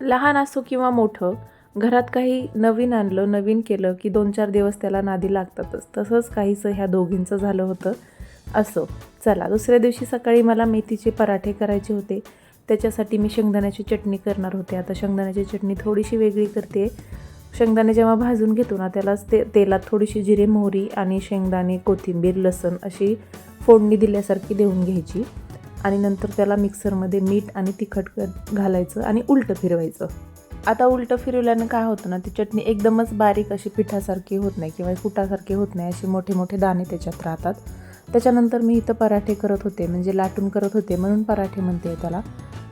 लहान असो किंवा मोठं, घरात काही नवीन आणलं, नवीन केलं की 2-4 दिवस त्याला नादी लागतातच. तसंच काहीसं ह्या दोघींचं झालं होतं. असो, चला दुसऱ्या दिवशी सकाळी मला मेथीचे पराठे करायचे होते. त्याच्यासाठी मी शेंगदाण्याची चटणी करणार होते. आता शेंगदाण्याची चटणी थोडीशी वेगळी करते. शेंगदाणे जेव्हा भाजून घेतो ना, त्यालाच तेलात थोडीशी जिरे, मोहरी आणि शेंगदाणे, कोथिंबीर, लसूण अशी फोडणी दिल्यासारखी देऊन घ्यायची आणि नंतर त्याला मिक्सरमध्ये मीठ आणि तिखट घालायचं आणि उलटं फिरवायचं. आता उलटं फिरवल्यानं काय होतं ना, ती चटणी एकदमच बारीक अशी पिठासारखी होत नाही किंवा कुटासारखी होत नाही, असे मोठे मोठे दाणे त्याच्यात राहतात. त्याच्यानंतर मी इथं पराठे करत होते, म्हणजे लाटून करत होते म्हणून पराठे म्हणते त्याला.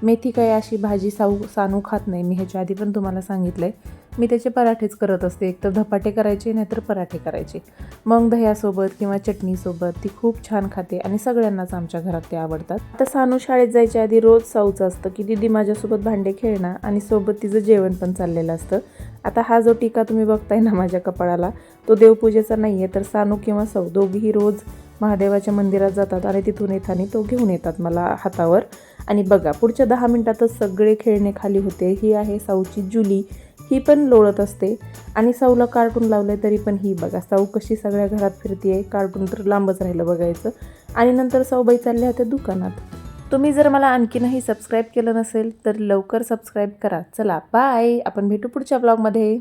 मेथी काही अशी भाजी सानू खात नाही, मी ह्याच्या आधी पण तुम्हाला सांगितलं आहे. मी त्याचे पराठेच करत असते, एक तर धपाटे करायचे नाहीतर पराठे करायचे. मग दह्यासोबत किंवा चटणीसोबत ती खूप छान खाते आणि सगळ्यांनाच आमच्या घरात ते आवडतात. आता सानू शाळेत जायच्या आधी रोज साऊचं असतं की दीदी माझ्यासोबत भांडे खेळणार आणि सोबत तिचं जेवण पण चाललेलं असतं. आता हा जो टीका तुम्ही बघताय ना माझ्या कपाळाला, तो देवपूजेचा नाही आहे, तर सानू किंवा सौ दोघीही रोज महादेवाच्या मंदिरात जातात आणि तिथून येताना तो घेऊन येतात मला हातावर. आणि बघा पुढच्या 10 मिनिटातच सगळे खेळणे खाली होते. ही आहे साऊची जुली, ही पण लोळत असते आणि साऊला कार्टून लावलं आहे तरी पण ही बघा साऊ कशी सगळ्या घरात फिरते. कार्टून तर लांबच राहिलं बघायचं. आणि नंतर साऊबाई चालल्या होत्या दुकानात. तुम्ही जर मला आणखीनही सबस्क्राईब केलं नसेल तर लवकर सबस्क्राईब करा. चला बाय, आपण भेटू पुढच्या ब्लॉगमध्ये.